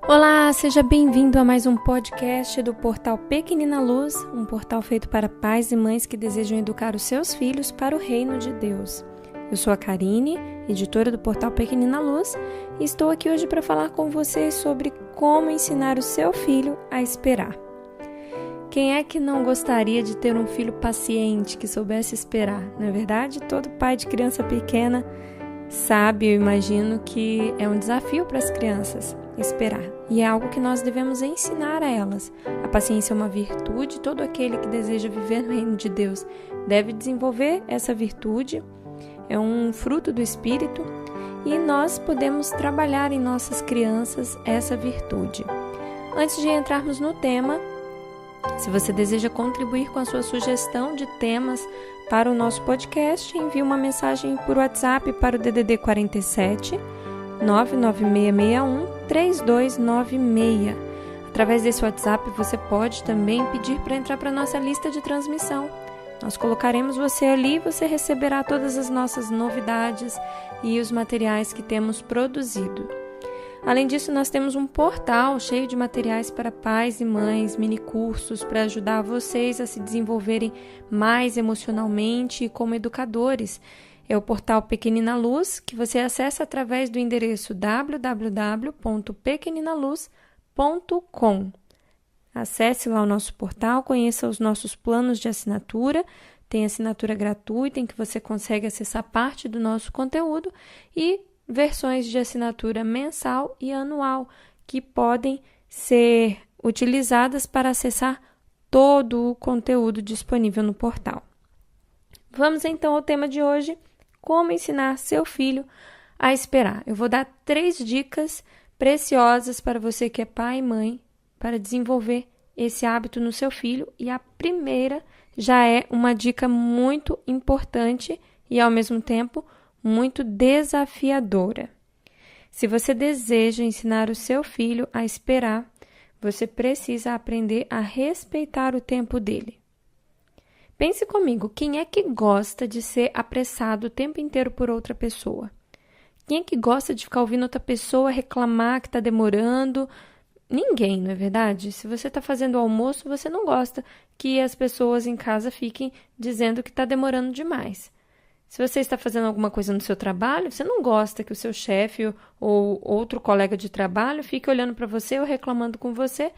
Olá, seja bem-vindo a mais um podcast do portal Pequenina Luz, um portal feito para pais e mães que desejam educar os seus filhos para o reino de Deus. Eu sou a Karine, editora do portal Pequenina Luz, e estou aqui hoje para falar com vocês sobre como ensinar o seu filho a esperar. Quem é que não gostaria de ter um filho paciente que soubesse esperar? Na verdade, todo pai de criança pequena sabe, eu imagino, que é um desafio para as crianças esperar. E é algo que nós devemos ensinar a elas. A paciência é uma virtude, todo aquele que deseja viver no reino de Deus deve desenvolver essa virtude, é um fruto do Espírito, e nós podemos trabalhar em nossas crianças essa virtude. Antes de entrarmos no tema, se você deseja contribuir com a sua sugestão de temas para o nosso podcast, envie uma mensagem por WhatsApp para o DDD 47 99661 3296. Através desse WhatsApp você pode também pedir para entrar para a nossa lista de transmissão. Nós colocaremos você ali e você receberá todas as nossas novidades e os materiais que temos produzido. Além disso, nós temos um portal cheio de materiais para pais e mães, minicursos para ajudar vocês a se desenvolverem mais emocionalmente e como educadores. É o portal Pequenina Luz, que você acessa através do endereço www.pequeninaluz.com. Acesse lá o nosso portal, conheça os nossos planos de assinatura. Tem assinatura gratuita em que você consegue acessar parte do nosso conteúdo e versões de assinatura mensal e anual, que podem ser utilizadas para acessar todo o conteúdo disponível no portal. Vamos então ao tema de hoje: como ensinar seu filho a esperar. Eu vou dar 3 dicas preciosas para você que é pai e mãe para desenvolver esse hábito no seu filho, e a primeira já é uma dica muito importante e ao mesmo tempo muito desafiadora. Se você deseja ensinar o seu filho a esperar, você precisa aprender a respeitar o tempo dele. Pense comigo, quem é que gosta de ser apressado o tempo inteiro por outra pessoa? Quem é que gosta de ficar ouvindo outra pessoa reclamar que está demorando? Ninguém, não é verdade? Se você está fazendo o almoço, você não gosta que as pessoas em casa fiquem dizendo que está demorando demais. Se você está fazendo alguma coisa no seu trabalho, você não gosta que o seu chefe ou outro colega de trabalho fique olhando para você ou reclamando com você,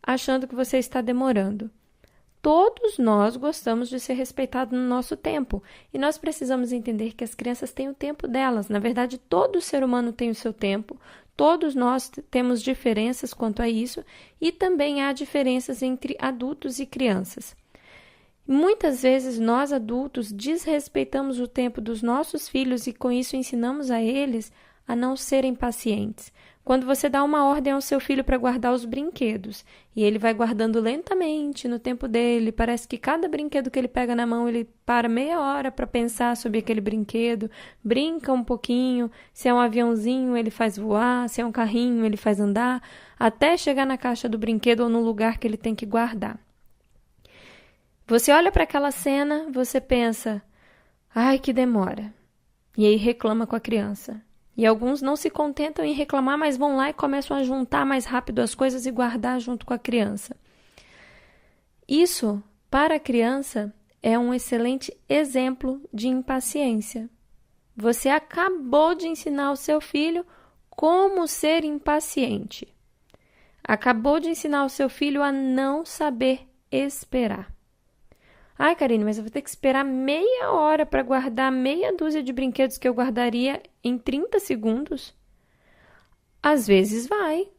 achando que você está demorando. Todos nós gostamos de ser respeitados no nosso tempo, e nós precisamos entender que as crianças têm o tempo delas. Na verdade, todo ser humano tem o seu tempo, todos nós temos diferenças quanto a isso, e também há diferenças entre adultos e crianças. Muitas vezes nós adultos desrespeitamos o tempo dos nossos filhos e com isso ensinamos a eles a não serem pacientes. Quando você dá uma ordem ao seu filho para guardar os brinquedos e ele vai guardando lentamente no tempo dele, parece que cada brinquedo que ele pega na mão ele para meia hora para pensar sobre aquele brinquedo, brinca um pouquinho, se é um aviãozinho ele faz voar, se é um carrinho ele faz andar, até chegar na caixa do brinquedo ou no lugar que ele tem que guardar. Você olha para aquela cena, você pensa, ai, que demora. E aí reclama com a criança. E alguns não se contentam em reclamar, mas vão lá e começam a juntar mais rápido as coisas e guardar junto com a criança. Isso, para a criança, é um excelente exemplo de impaciência. Você acabou de ensinar ao seu filho como ser impaciente. Acabou de ensinar ao seu filho a não saber esperar. Ai, Karine, mas eu vou ter que esperar meia hora para guardar meia dúzia de brinquedos que eu guardaria em 30 segundos? Às vezes vai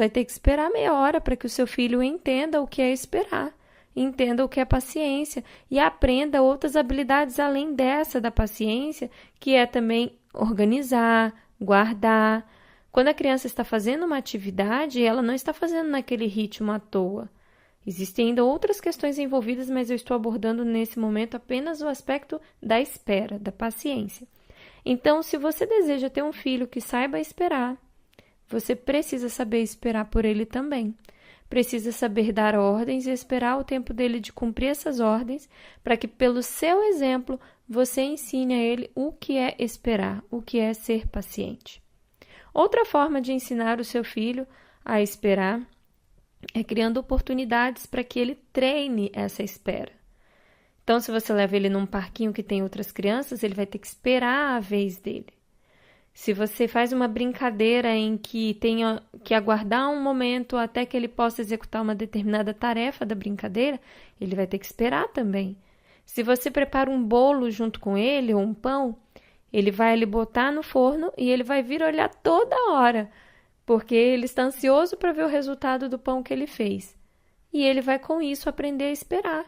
ter que esperar meia hora para que o seu filho entenda o que é esperar, entenda o que é paciência e aprenda outras habilidades além dessa da paciência, que é também organizar, guardar. Quando a criança está fazendo uma atividade, ela não está fazendo naquele ritmo à toa. Existem ainda outras questões envolvidas, mas eu estou abordando nesse momento apenas o aspecto da espera, da paciência. Então, se você deseja ter um filho que saiba esperar, você precisa saber esperar por ele também. Precisa saber dar ordens e esperar o tempo dele de cumprir essas ordens, para que, pelo seu exemplo, você ensine a ele o que é esperar, o que é ser paciente. Outra forma de ensinar o seu filho a esperar, é criando oportunidades para que ele treine essa espera. Então, se você leva ele num parquinho que tem outras crianças, ele vai ter que esperar a vez dele. Se você faz uma brincadeira em que tenha que aguardar um momento até que ele possa executar uma determinada tarefa da brincadeira, ele vai ter que esperar também. Se você prepara um bolo junto com ele, ou um pão, ele vai ali botar no forno e ele vai vir olhar toda hora, porque ele está ansioso para ver o resultado do pão que ele fez. E ele vai com isso aprender a esperar,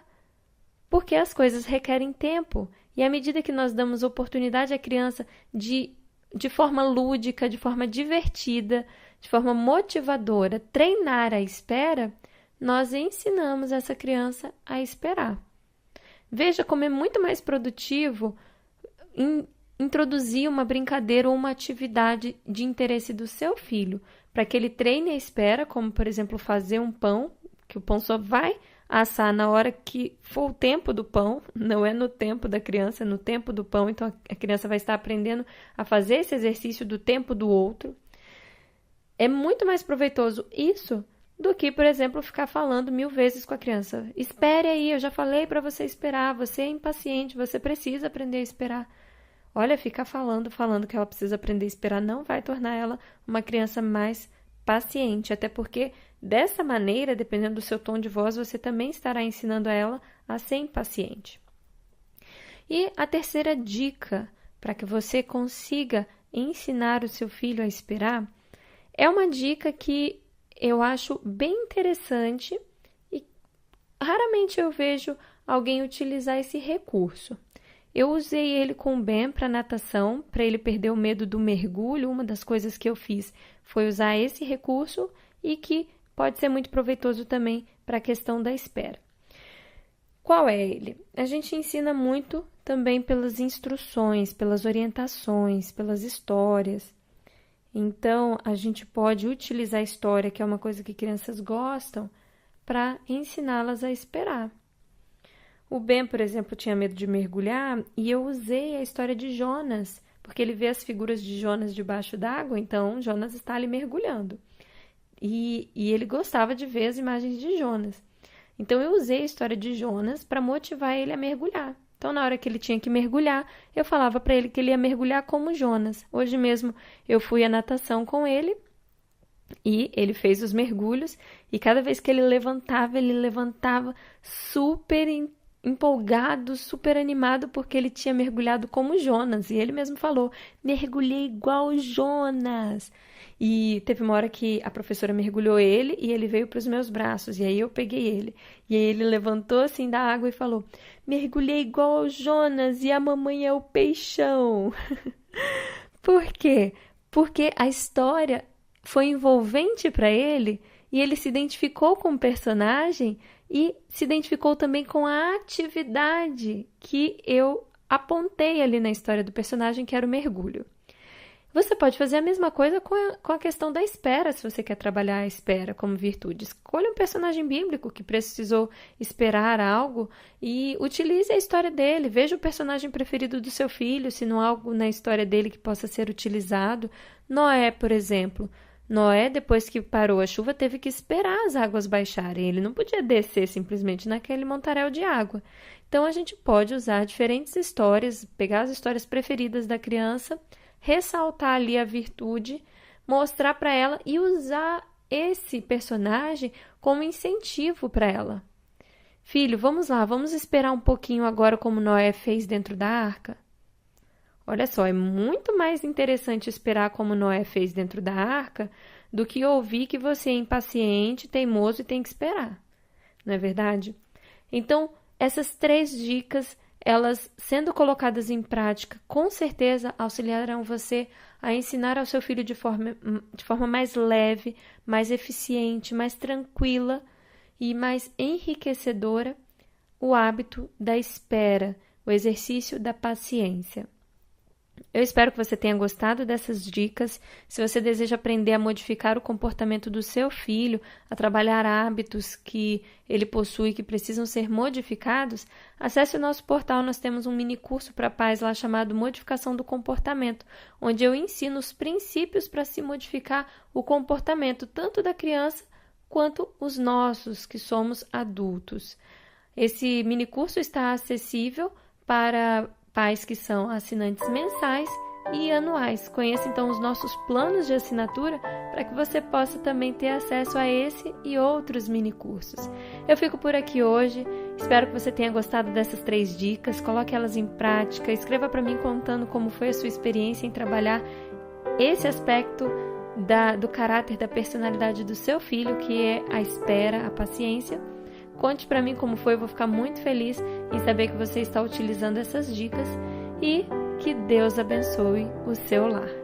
porque as coisas requerem tempo. E à medida que nós damos oportunidade à criança de forma lúdica, de forma divertida, de forma motivadora, treinar a espera, nós ensinamos essa criança a esperar. Veja como é muito mais produtivo introduzir uma brincadeira ou uma atividade de interesse do seu filho, para que ele treine a espera, como, por exemplo, fazer um pão, que o pão só vai assar na hora que for o tempo do pão, não é no tempo da criança, é no tempo do pão. Então, a criança vai estar aprendendo a fazer esse exercício do tempo do outro. É muito mais proveitoso isso do que, por exemplo, ficar falando 1000 vezes com a criança. Espere aí, eu já falei para você esperar, você é impaciente, você precisa aprender a esperar. Olha, ficar falando que ela precisa aprender a esperar não vai tornar ela uma criança mais paciente, até porque dessa maneira, dependendo do seu tom de voz, você também estará ensinando a ela a ser impaciente. E a terceira dica para que você consiga ensinar o seu filho a esperar é uma dica que eu acho bem interessante e raramente eu vejo alguém utilizar esse recurso. Eu usei ele com o Ben para natação, para ele perder o medo do mergulho. Uma das coisas que eu fiz foi usar esse recurso e que pode ser muito proveitoso também para a questão da espera. Qual é ele? A gente ensina muito também pelas instruções, pelas orientações, pelas histórias. Então, a gente pode utilizar a história, que é uma coisa que crianças gostam, para ensiná-las a esperar. O Ben, por exemplo, tinha medo de mergulhar e eu usei a história de Jonas, porque ele vê as figuras de Jonas debaixo d'água, então Jonas está ali mergulhando. E ele gostava de ver as imagens de Jonas. Então, eu usei a história de Jonas para motivar ele a mergulhar. Então, na hora que ele tinha que mergulhar, eu falava para ele que ele ia mergulhar como Jonas. Hoje mesmo, eu fui à natação com ele e ele fez os mergulhos. E cada vez que ele levantava super empolgado, super animado, porque ele tinha mergulhado como Jonas. E ele mesmo falou, mergulhei igual Jonas. E teve uma hora que a professora mergulhou ele e ele veio para os meus braços. E aí eu peguei ele. E aí ele levantou assim da água e falou, mergulhei igual ao Jonas e a mamãe é o peixão. Por quê? Porque a história foi envolvente para ele e ele se identificou com o personagem e se identificou também com a atividade que eu apontei ali na história do personagem, que era o mergulho. Você pode fazer a mesma coisa com a questão da espera, se você quer trabalhar a espera como virtude. Escolha um personagem bíblico que precisou esperar algo e utilize a história dele. Veja o personagem preferido do seu filho, se não há algo na história dele que possa ser utilizado. Noé, por exemplo. Noé, depois que parou a chuva, teve que esperar as águas baixarem. Ele não podia descer simplesmente naquele montaréu de água. Então, a gente pode usar diferentes histórias, pegar as histórias preferidas da criança, ressaltar ali a virtude, mostrar para ela e usar esse personagem como incentivo para ela. Filho, vamos lá, vamos esperar um pouquinho agora como Noé fez dentro da arca? Olha só, é muito mais interessante esperar como Noé fez dentro da arca do que ouvir que você é impaciente, teimoso e tem que esperar. Não é verdade? Então, essas 3 dicas, elas sendo colocadas em prática, com certeza auxiliarão você a ensinar ao seu filho de forma mais leve, mais eficiente, mais tranquila e mais enriquecedora o hábito da espera, o exercício da paciência. Eu espero que você tenha gostado dessas dicas. Se você deseja aprender a modificar o comportamento do seu filho, a trabalhar hábitos que ele possui que precisam ser modificados, acesse o nosso portal. Nós temos um mini curso para pais lá chamado Modificação do Comportamento, onde eu ensino os princípios para se modificar o comportamento, tanto da criança quanto os nossos, que somos adultos. Esse mini curso está acessível para pais que são assinantes mensais e anuais. Conheça então os nossos planos de assinatura para que você possa também ter acesso a esse e outros mini cursos. Eu fico por aqui hoje, espero que você tenha gostado dessas 3 dicas, coloque elas em prática, escreva para mim contando como foi a sua experiência em trabalhar esse aspecto do caráter, da personalidade do seu filho, que é a espera, a paciência. Conte para mim como foi, eu vou ficar muito feliz em saber que você está utilizando essas dicas e que Deus abençoe o seu lar.